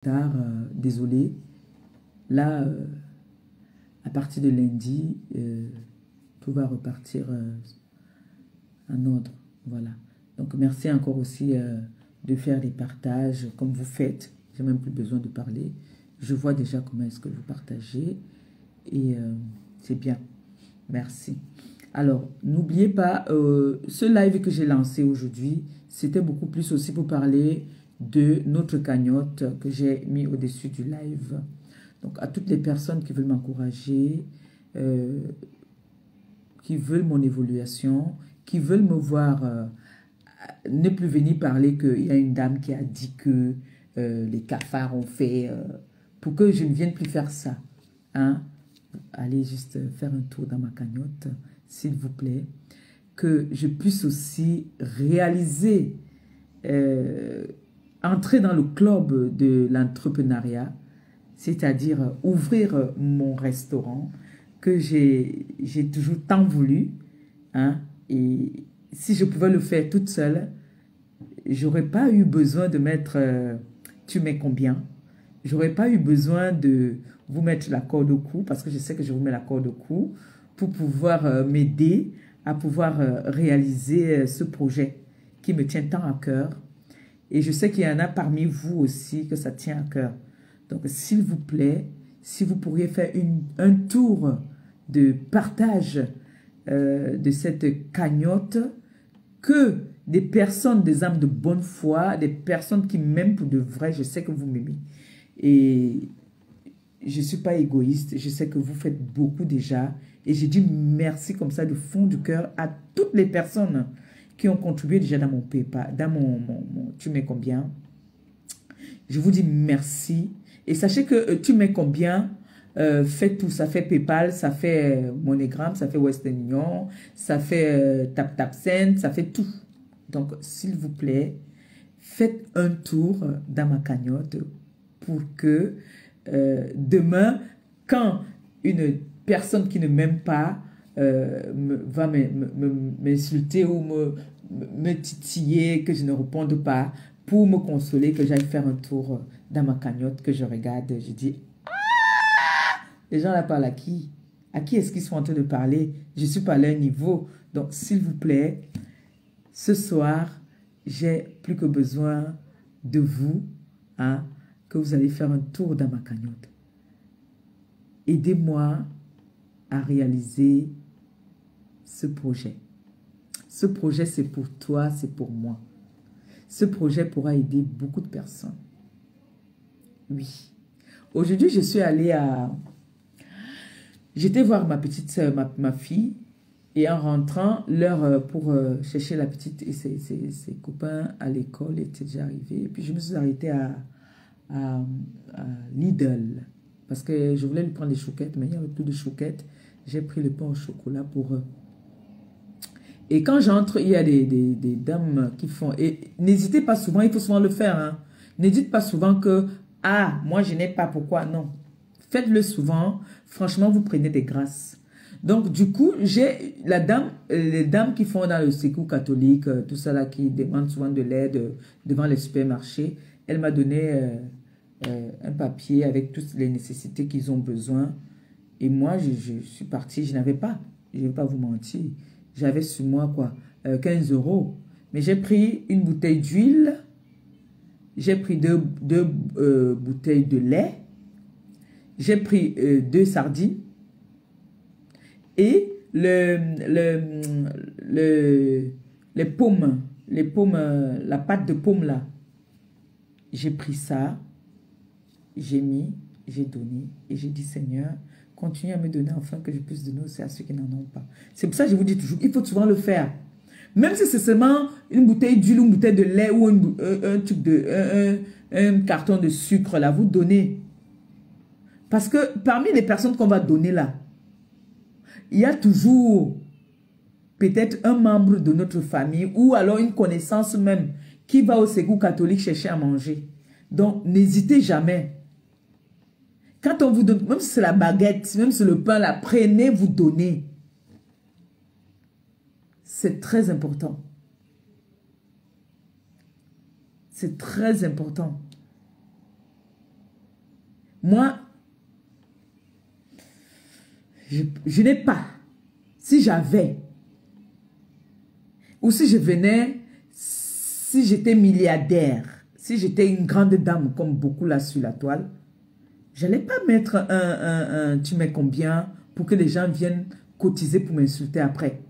Tard, désolé. Là, à partir de lundi, tout va repartir en ordre. Voilà. Donc, merci encore aussi de faire des partages comme vous faites. J'ai même plus besoin de parler. Je vois déjà comment est-ce que vous partagez. Et c'est bien. Merci. Alors, n'oubliez pas, ce live que j'ai lancé aujourd'hui, c'était beaucoup plus aussi pour parler de notre cagnotte que j'ai mis au-dessus du live. Donc, à toutes les personnes qui veulent m'encourager, qui veulent mon évolution, qui veulent me voir ne plus venir parler qu'il y a une dame qui a dit que les cafards ont fait, pour que je ne vienne plus faire ça. Hein? Allez juste faire un tour dans ma cagnotte, s'il vous plaît. Que je puisse aussi réaliser, entrer dans le club de l'entrepreneuriat, c'est-à-dire ouvrir mon restaurant que j'ai toujours tant voulu. Hein? Et si je pouvais le faire toute seule, j'aurais pas eu besoin de mettre tu mets combien. J'aurais pas eu besoin de vous mettre la corde au cou parce que je sais que je vous mets la corde au cou pour pouvoir m'aider à pouvoir réaliser ce projet qui me tient tant à cœur. Et je sais qu'il y en a parmi vous aussi que ça tient à cœur. Donc, s'il vous plaît, si vous pourriez faire un tour de partage de cette cagnotte, que des personnes, des âmes de bonne foi, des personnes qui m'aiment pour de vrai, je sais que vous m'aimez. Et je ne suis pas égoïste, je sais que vous faites beaucoup déjà. Et j'ai dit merci comme ça du fond du cœur à toutes les personnes qui ont contribué déjà dans mon PayPal, dans mon tu mets combien. Je vous dis merci. Et sachez que tu mets combien fait tout. Ça fait PayPal, ça fait MoneyGram, ça fait Western Union, ça fait TapTapSend, ça fait tout. Donc, s'il vous plaît, faites un tour dans ma cagnotte pour que demain, quand une personne qui ne m'aime pas va m'insulter ou me titiller, que je ne réponde pas, pour me consoler, que j'aille faire un tour dans ma cagnotte, que je regarde, je dis, ah, les gens là parlent à qui? À qui est-ce qu'ils sont en train de parler? Je suis pas à leur niveau. Donc, s'il vous plaît, ce soir, j'ai plus que besoin de vous, hein, que vous allez faire un tour dans ma cagnotte. Aidez-moi à réaliser ce projet. Ce projet, c'est pour toi, c'est pour moi. Ce projet pourra aider beaucoup de personnes. Oui. Aujourd'hui, je suis allée à... J'étais voir ma petite soeur, ma fille, et en rentrant, l'heure pour chercher la petite et ses copains à l'école était déjà arrivée. Et puis, je me suis arrêtée à Lidl parce que je voulais lui prendre des chouquettes, mais il n'y avait plus de chouquettes. J'ai pris le pain au chocolat pour eux. Et quand j'entre, il y a des dames qui font... Et n'hésitez pas souvent, il faut souvent le faire. Hein. N'hésitez pas souvent que, ah, moi je n'ai pas, pourquoi? Non. Faites-le souvent. Franchement, vous prenez des grâces. Donc, du coup, j'ai les dames qui font dans le secours catholique, tout ça là, qui demandent souvent de l'aide devant les supermarchés. Elle m'a donné un papier avec toutes les nécessités qu'ils ont besoin. Et moi, je suis partie, je n'avais pas. Je ne vais pas vous mentir. J'avais sur moi, quoi, 15 €. Mais j'ai pris une bouteille d'huile. J'ai pris deux bouteilles de lait. J'ai pris 2 sardines. Et les pommes, la pâte de pomme là. J'ai pris ça. J'ai mis, j'ai donné. Et j'ai dit, Seigneur, continue à me donner afin que je puisse donner aussi à ceux qui n'en ont pas. C'est pour ça que je vous dis toujours, il faut souvent le faire. Même si c'est seulement une bouteille d'huile, une bouteille de lait ou un carton de sucre, là, vous donnez. Parce que parmi les personnes qu'on va donner là, il y a toujours peut-être un membre de notre famille ou alors une connaissance même qui va au secours catholique chercher à manger. Donc, n'hésitez jamais. Quand on vous donne, même si c'est la baguette, même si c'est le pain, là, prenez, vous donnez. C'est très important. C'est très important. Moi, je n'ai pas. Si j'avais, ou si je venais, si j'étais milliardaire, si j'étais une grande dame, comme beaucoup là sur la toile, je n'allais pas mettre tu mets combien pour que les gens viennent cotiser pour m'insulter après.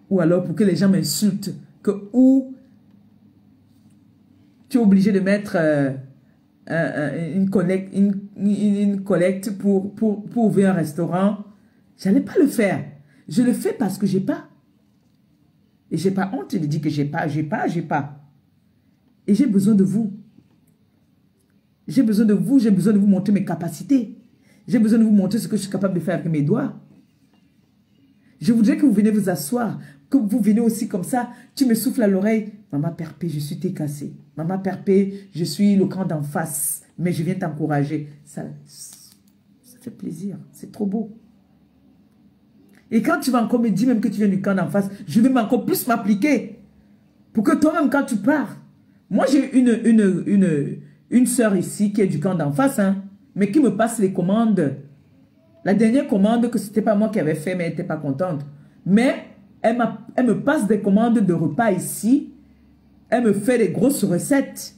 Ou alors pour que les gens m'insultent, ou tu es obligé de mettre une collecte pour ouvrir un restaurant. Je n'allais pas le faire. Je le fais parce que j'ai pas. Et j'ai pas honte de dire que j'ai pas. Et j'ai besoin de vous. J'ai besoin de vous, j'ai besoin de vous montrer mes capacités. J'ai besoin de vous montrer ce que je suis capable de faire avec mes doigts. Je voudrais que vous venez vous asseoir, que vous venez aussi comme ça, tu me souffles à l'oreille. Maman Perpé, je suis cassée. Maman Perpé, je suis le camp d'en face, mais je viens t'encourager. Ça fait plaisir, c'est trop beau. Et quand tu vas encore me dire même que tu viens du camp d'en face, je vais encore plus m'appliquer. Pour que toi-même, quand tu pars, moi j'ai une sœur ici qui est du camp d'en face, hein, mais qui me passe les commandes. La dernière commande, que ce n'était pas moi qui avais fait, mais elle n'était pas contente. Mais elle me passe des commandes de repas ici. Elle me fait des grosses recettes.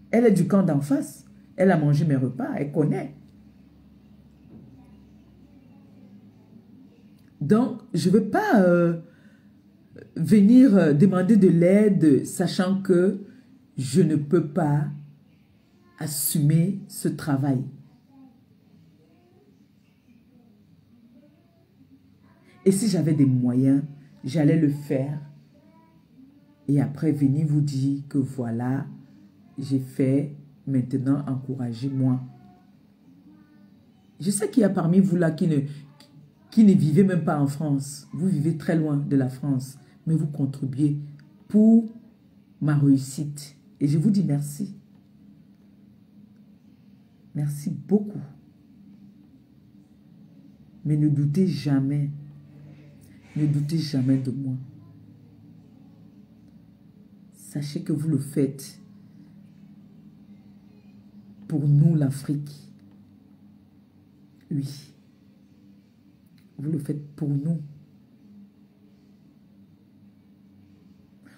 Elle est du camp d'en face. Elle a mangé mes repas, elle connaît. Donc, je ne veux pas venir demander de l'aide, sachant que je ne peux pas assumer ce travail. Et si j'avais des moyens, j'allais le faire. Et après, venir vous dire que voilà, j'ai fait, maintenant, encouragez-moi. Je sais qu'il y a parmi vous là qui ne vivez même pas en France. Vous vivez très loin de la France. Mais vous contribuez pour ma réussite. Et je vous dis merci. Merci beaucoup. Mais ne doutez jamais. Ne doutez jamais de moi. Sachez que vous le faites pour nous, l'Afrique. Oui. Vous le faites pour nous.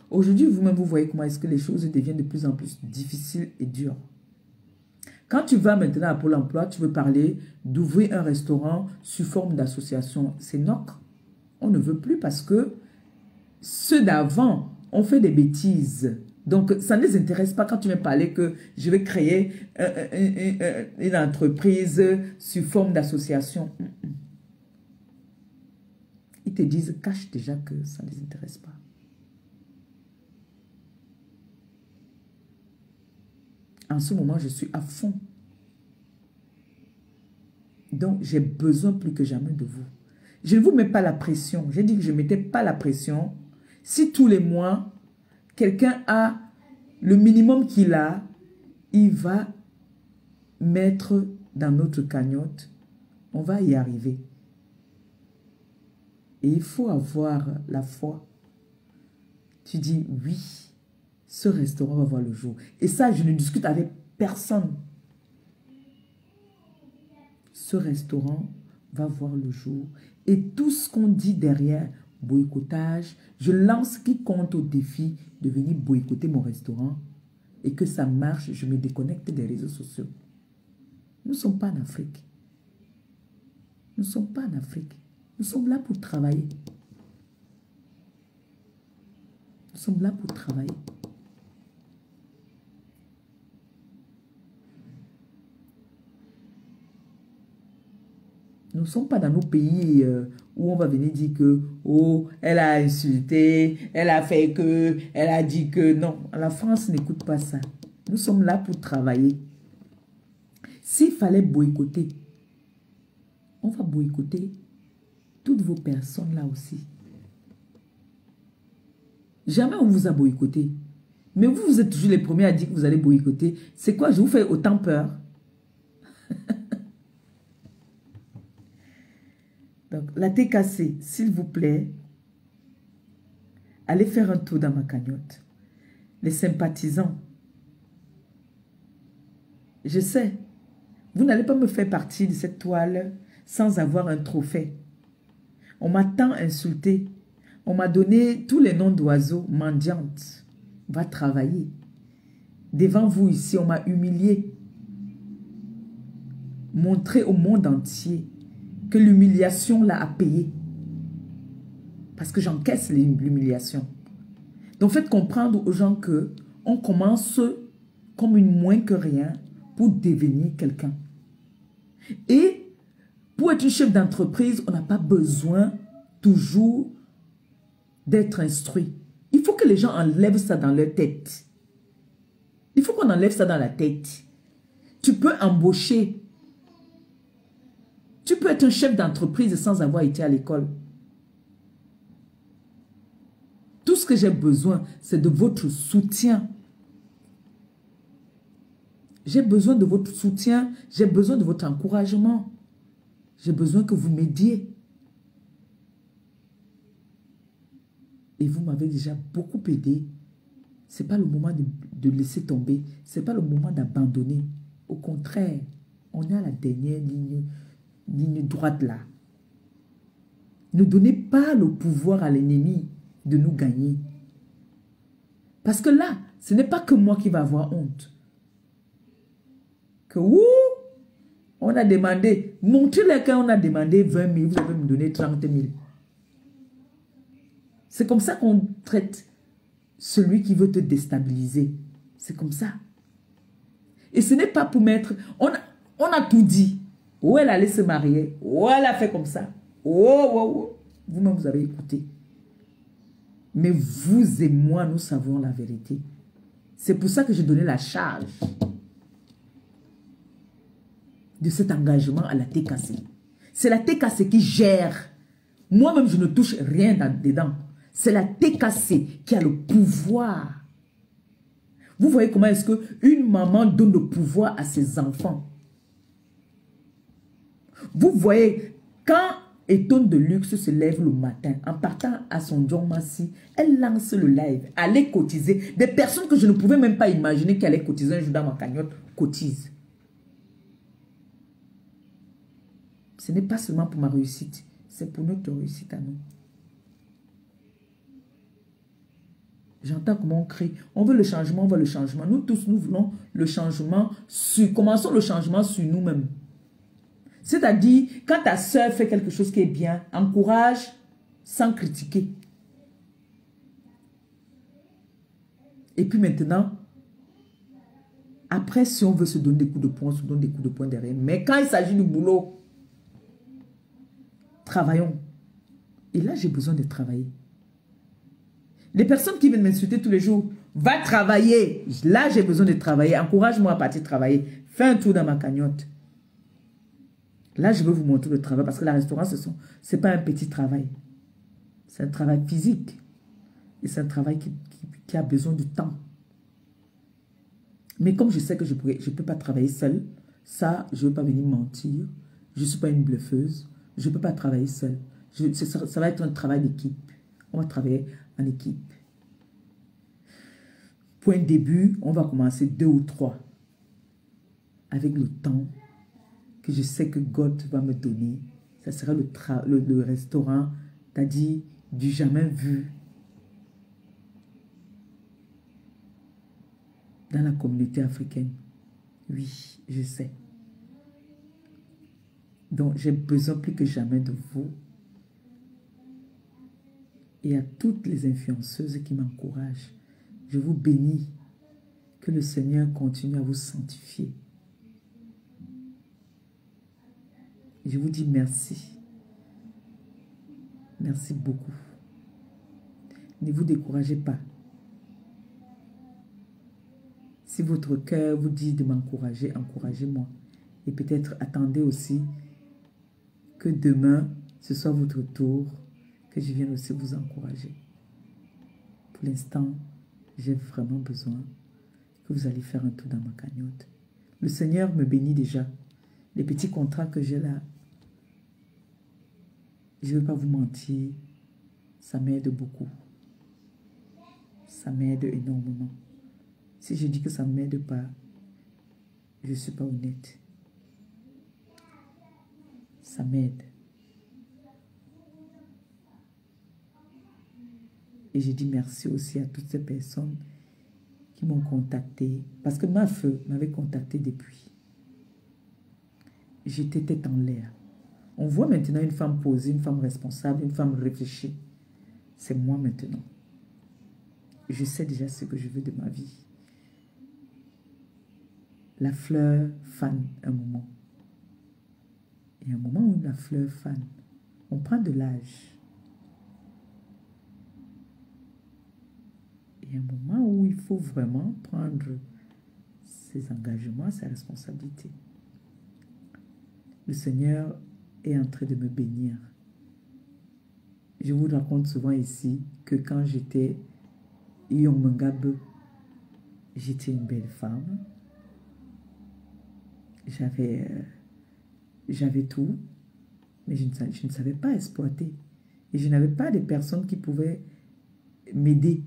Aujourd'hui, vous-même, vous voyez comment est-ce que les choses deviennent de plus en plus difficiles et dures. Quand tu vas maintenant à Pôle emploi, tu veux parler d'ouvrir un restaurant sous forme d'association. C'est nocre. On ne veut plus parce que ceux d'avant ont fait des bêtises. Donc, ça ne les intéresse pas quand tu me parlais que je vais créer une entreprise sous forme d'association. Ils te disent, cache déjà que ça ne les intéresse pas. En ce moment, je suis à fond. Donc, j'ai besoin plus que jamais de vous. Je ne vous mets pas la pression. J'ai dit que je ne mettais pas la pression. Si tous les mois, quelqu'un a le minimum qu'il a, il va mettre dans notre cagnotte. On va y arriver. Et il faut avoir la foi. Tu dis, oui, ce restaurant va voir le jour. Et ça, je ne discute avec personne. Ce restaurant va voir le jour. Et tout ce qu'on dit derrière, boycottage, je lance quiconque au défi de venir boycotter mon restaurant et que ça marche, je me déconnecte des réseaux sociaux. Nous ne sommes pas en Afrique. Nous ne sommes pas en Afrique. Nous sommes là pour travailler. Nous sommes là pour travailler. Nous ne sommes pas dans nos pays où on va venir dire que, oh, elle a insulté, elle a fait que, elle a dit que. Non, la France n'écoute pas ça. Nous sommes là pour travailler. S'il fallait boycotter, on va boycotter toutes vos personnes là aussi. Jamais on vous a boycotté. Mais vous, vous êtes toujours les premiers à dire que vous allez boycotter. C'est quoi? Je vous fais autant peur. Donc, la TKC, s'il vous plaît, allez faire un tour dans ma cagnotte. Les sympathisants, je sais, Vous n'allez pas me faire partie de cette toile sans avoir un trophée. On m'a tant insulté. On m'a donné tous les noms d'oiseaux. Mendiante, va travailler. Devant vous ici, on m'a humilié. Montré au monde entier que l'humiliation l'a à payer. Parce que j'encaisse l'humiliation. Donc faites comprendre aux gens que on commence comme une moins que rien pour devenir quelqu'un. Et pour être chef d'entreprise, on n'a pas besoin toujours d'être instruit. Il faut que les gens enlèvent ça dans leur tête. Il faut qu'on enlève ça dans la tête. Tu peux embaucher. Tu peux être un chef d'entreprise sans avoir été à l'école. Tout ce que j'ai besoin, c'est de votre soutien. J'ai besoin de votre soutien. J'ai besoin de votre encouragement. J'ai besoin que vous m'aidiez. Et vous m'avez déjà beaucoup aidé. Ce n'est pas le moment de laisser tomber. Ce n'est pas le moment d'abandonner. Au contraire, on est à la dernière ligne droite là. Ne donnez pas le pouvoir à l'ennemi de nous gagner. Parce que là, ce n'est pas que moi qui va avoir honte. Que on a demandé, montrez-les quand on a demandé 20 000, vous allez me donner 30 000. C'est comme ça qu'on traite celui qui veut te déstabiliser. C'est comme ça. Et ce n'est pas pour mettre... On a tout dit. Où elle allait se marier. Où elle a fait comme ça. Vous-même, vous avez écouté. Mais vous et moi, nous savons la vérité. C'est pour ça que j'ai donné la charge de cet engagement à la TKC. C'est la TKC qui gère. Moi-même, je ne touche rien dedans. C'est la TKC qui a le pouvoir. Vous voyez comment est-ce qu'une maman donne le pouvoir à ses enfants. Vous voyez, quand Étonne de Luxe se lève le matin, en partant à son John Massy, elle lance le live, allait cotiser. Des personnes que je ne pouvais même pas imaginer qu'elle allait cotiser un jour dans ma cagnotte, cotisent. Ce n'est pas seulement pour ma réussite, c'est pour notre réussite à nous. J'entends comment on crie. On veut le changement, on veut le changement. Nous tous, nous voulons le changement. Commençons le changement sur nous-mêmes. C'est-à-dire, quand ta soeur fait quelque chose qui est bien, encourage sans critiquer. Et puis maintenant, après, si on veut se donner des coups de poing, on se donne des coups de poing derrière. Mais quand il s'agit du boulot, travaillons. Et là, j'ai besoin de travailler. Les personnes qui viennent m'insulter tous les jours, va travailler. Là, j'ai besoin de travailler. Encourage-moi à partir travailler. Fais un tour dans ma cagnotte. Là, je veux vous montrer le travail parce que la restauration, ce n'est pas un petit travail. C'est un travail physique. Et c'est un travail qui a besoin de temps. Mais comme je sais que je ne peux pas travailler seule, ça, je ne veux pas venir mentir. Je ne suis pas une bluffeuse. Je ne peux pas travailler seule. Ça va être un travail d'équipe. On va travailler en équipe. Point de début, on va commencer 2 ou 3. Avec le temps que je sais que God va me donner. Ça sera le restaurant, c'est-à-dire du jamais vu dans la communauté africaine. Oui, je sais. Donc, j'ai besoin plus que jamais de vous. Et à toutes les influenceuses qui m'encouragent, je vous bénis. Que le Seigneur continue à vous sanctifier. Je vous dis merci. Merci beaucoup. Ne vous découragez pas. Si votre cœur vous dit de m'encourager, encouragez-moi. Et peut-être attendez aussi que demain, ce soit votre tour, que je vienne aussi vous encourager. Pour l'instant, j'ai vraiment besoin que vous allez faire un tour dans ma cagnotte. Le Seigneur me bénit déjà. Les petits contrats que j'ai là, je ne vais pas vous mentir, ça m'aide beaucoup. Ça m'aide énormément. Si je dis que ça ne m'aide pas, je ne suis pas honnête. Ça m'aide. Et j'ai dit merci aussi à toutes ces personnes qui m'ont contacté. Parce que ma feu m'avait contacté depuis. J'étais tête en l'air. On voit maintenant une femme posée, une femme responsable, une femme réfléchie. C'est moi maintenant. Je sais déjà ce que je veux de ma vie. La fleur fane un moment. Et un moment où la fleur fane, on prend de l'âge. Et un moment où il faut vraiment prendre ses engagements, ses responsabilités. Le Seigneur est en train de me bénir. Je vous raconte souvent ici que quand j'étais Yongmengabe, j'étais une belle femme. J'avais tout, mais je ne savais pas exploiter. Et je n'avais pas de personnes qui pouvaient m'aider.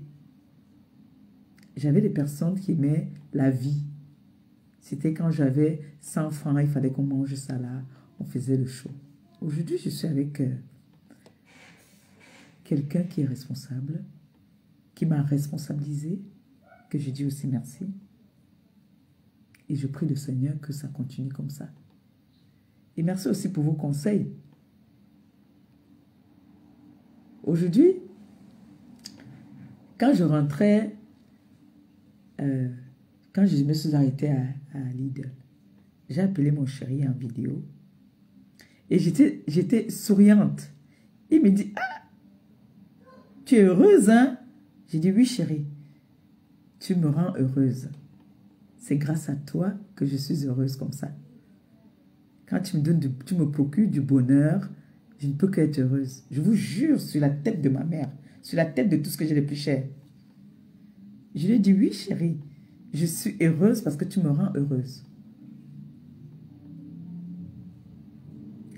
J'avais des personnes qui aimaient la vie. C'était quand j'avais 100 francs, il fallait qu'on mange ça là. On faisait le show. Aujourd'hui, je suis avec quelqu'un qui est responsable, qui m'a responsabilisé, que je dis aussi merci. Et je prie le Seigneur que ça continue comme ça. Et merci aussi pour vos conseils. Aujourd'hui, quand je rentrais, quand je me suis arrêtée à Lidl, j'ai appelé mon chéri en vidéo. Et j'étais souriante. Il me dit, ah, tu es heureuse, hein? J'ai dit, oui, chérie, tu me rends heureuse. C'est grâce à toi que je suis heureuse comme ça. Quand tu me procures du bonheur, je ne peux qu'être heureuse. Je vous jure, sur la tête de ma mère, sur la tête de tout ce que j'ai de plus cher. Je lui ai dit, oui, chérie, je suis heureuse parce que tu me rends heureuse.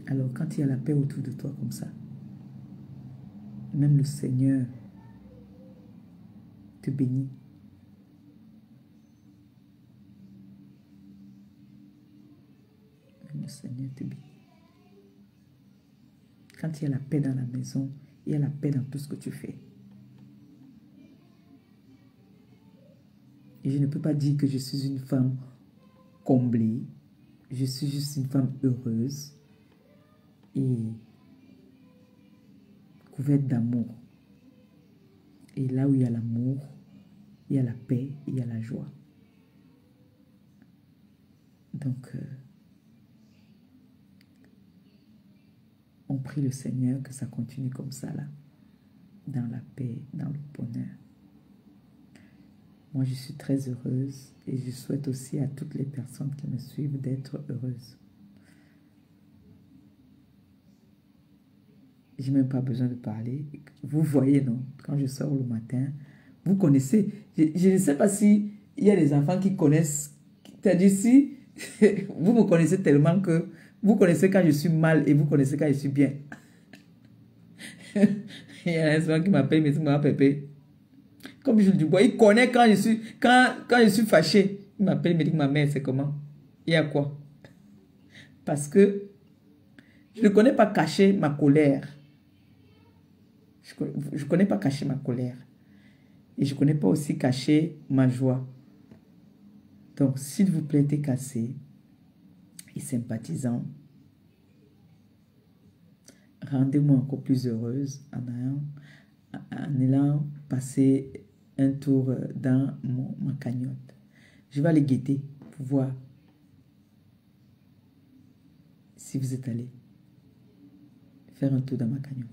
Alors, quand il y a la paix autour de toi comme ça, même le Seigneur te bénit. Même le Seigneur te bénit. Quand il y a la paix dans la maison, il y a la paix dans tout ce que tu fais. Et je ne peux pas dire que je suis une femme comblée. Je suis juste une femme heureuse et couverte d'amour. Et là où il y a l'amour, il y a la paix, il y a la joie. Donc, on prie le Seigneur que ça continue comme ça, là, dans la paix, dans le bonheur. Moi, je suis très heureuse et je souhaite aussi à toutes les personnes qui me suivent d'être heureuses. Je n'ai même pas besoin de parler. Vous voyez, non? Quand je sors le matin, vous connaissez. Je ne sais pas si il y a des enfants qui connaissent. C'est-à-dire si vous me connaissez tellement que vous connaissez quand je suis mal et vous connaissez quand je suis bien. Il y a un souvent qui m'appelle, il me dit, maman Pépé. Comme je le vois, il connaît quand je suis fâché. Il m'appelle, il me dit, ma mère, c'est comment? Il y a quoi? Parce que je ne connais pas cacher ma colère. Je ne connais pas cacher ma colère. Et je ne connais pas aussi cacher ma joie. Donc, s'il vous plaît, t'es cassé et sympathisant, rendez-moi encore plus heureuse en allant passer un tour dans ma cagnotte. Je vais aller guetter pour voir si vous êtes allé faire un tour dans ma cagnotte.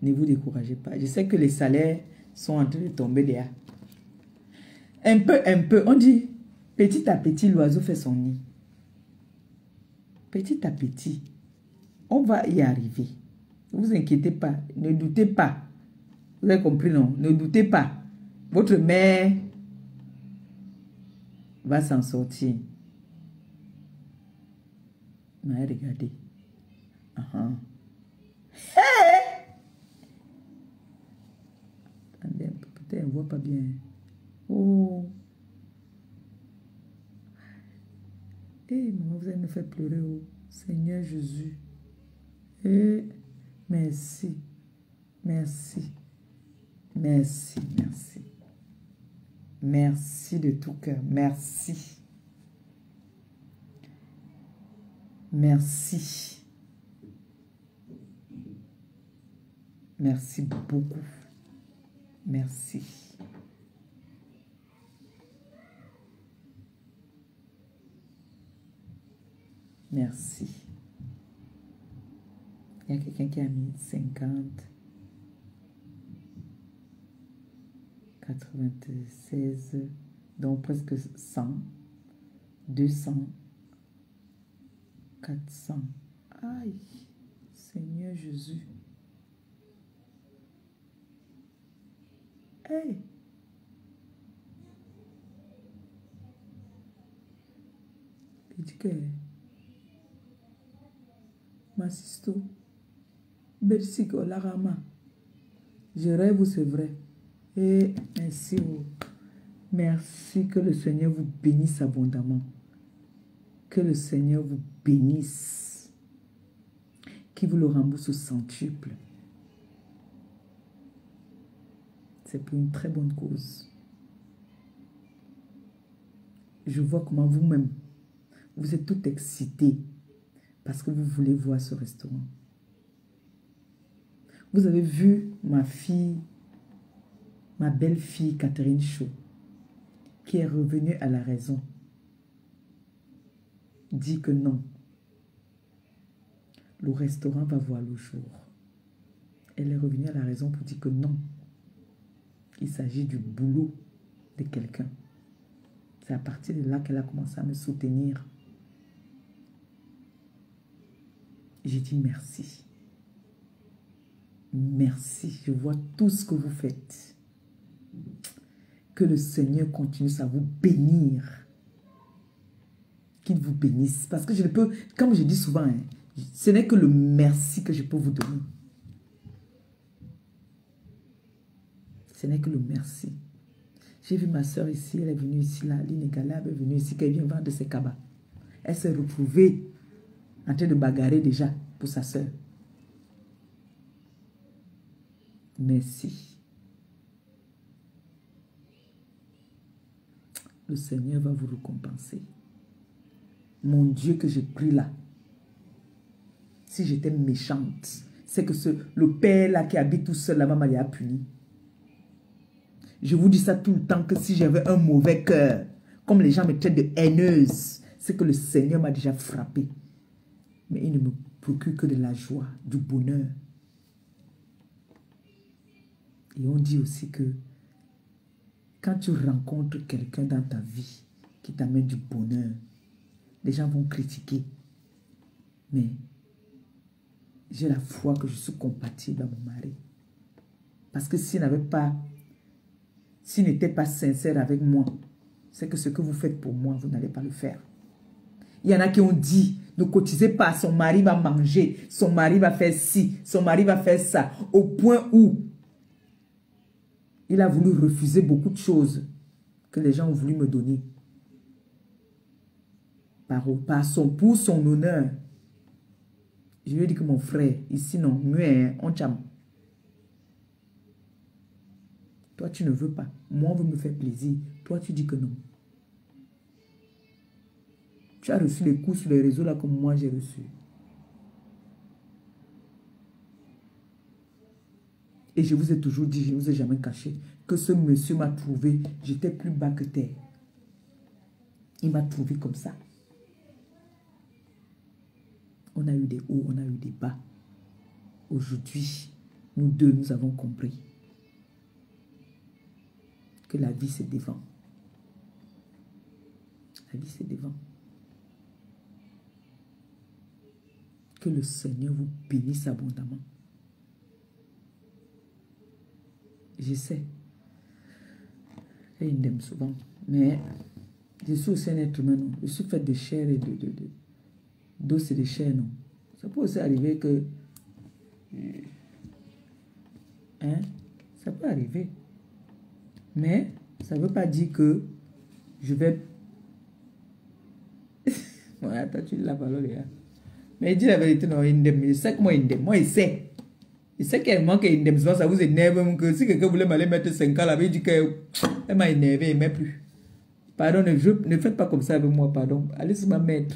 Ne vous découragez pas. Je sais que les salaires sont en train de tomber derrière. Un peu. On dit, petit à petit, l'oiseau fait son nid. Petit à petit, on va y arriver. Ne vous inquiétez pas. Ne doutez pas. Vous avez compris, non? Ne doutez pas. Votre mère va s'en sortir. Mais regardez. Attendez un peu. Peut-être on ne voit pas bien. Oh. Maman, vous allez me faire pleurer. Oh. Seigneur Jésus. Et merci. Merci. Merci, merci. Merci de tout cœur. Merci. Merci. Merci beaucoup. Merci. Merci. Il y a quelqu'un qui a mis 50, 96, donc presque 100, 200, 400. Aïe, Seigneur Jésus. Hey. Il dit que ma sister, merci que la rama. Je rêve, c'est vrai. Et merci. Merci que le Seigneur vous bénisse abondamment. Que le Seigneur vous bénisse. Qu'il vous le rembourse au centuple. C'est pour une très bonne cause. Je vois comment vous-même, vous êtes tout excité parce que vous voulez voir ce restaurant. Vous avez vu ma fille, ma belle-fille Catherine Chaud, qui est revenue à la raison, dit que non, le restaurant va voir le jour. Elle est revenue à la raison pour dire que non, il s'agit du boulot de quelqu'un. C'est à partir de là qu'elle a commencé à me soutenir. J'ai dit merci. Merci, je vois tout ce que vous faites. Que le Seigneur continue à vous bénir. Qu'il vous bénisse. Parce que je ne peux, comme je dis souvent, hein, ce n'est que le merci que je peux vous donner. Ce n'est que le merci. J'ai vu ma soeur ici, elle est venue ici, là, l'inégalable est venue ici, qu'elle vient vendre ses cabas. Elle s'est retrouvée en train de bagarrer déjà pour sa soeur. Merci. Le Seigneur va vous récompenser. Mon Dieu que j'ai pris là, si j'étais méchante, c'est que le père là qui habite tout seul là-bas m'a puni. Je vous dis ça tout le temps que si j'avais un mauvais cœur, comme les gens me traitent de haineuse, c'est que le Seigneur m'a déjà frappé. Mais il ne me procure que de la joie, du bonheur. Et on dit aussi que quand tu rencontres quelqu'un dans ta vie qui t'amène du bonheur, les gens vont critiquer. Mais j'ai la foi que je suis compatible à mon mari. Parce que s'il n'était pas sincère avec moi, c'est que ce que vous faites pour moi, vous n'allez pas le faire. Il y en a qui ont dit, ne cotisez pas, son mari va manger, son mari va faire ci, son mari va faire ça, au point où il a voulu refuser beaucoup de choses que les gens ont voulu me donner. Pour son honneur. Je lui ai dit que mon frère, ici non, muet, on chame. Toi, tu ne veux pas. Moi, on veut me faire plaisir. Toi, tu dis que non. Tu as reçu les coups sur les réseaux là comme moi j'ai reçu. Et je vous ai toujours dit, je ne vous ai jamais caché, que ce monsieur m'a trouvé, j'étais plus bas que terre. Il m'a trouvé comme ça. On a eu des hauts, on a eu des bas. Aujourd'hui, nous deux, nous avons compris que la vie, c'est devant. La vie, c'est devant. Que le Seigneur vous bénisse abondamment. Je sais. Et il m'aime souvent. Mais je suis aussi un être humain, non. Je suis fait de chair et d'os et de chair, non. Ça peut aussi arriver que... Hein? Ça peut arriver. Mais ça ne veut pas dire que je vais... Voilà, toi tu l'as parlé, les gars. Mais il dit la vérité, non, indemne. Je sais que moi, indemne. Moi, il sait. Il sait qu'elle manque indemnisation, ça vous énerve. Que si quelqu'un voulait m'aller mettre 5 ans là, il dit qu'elle m'a énervé, il ne met plus. Pardon, ne faites pas comme ça avec moi, pardon. Allez sur ma mettre.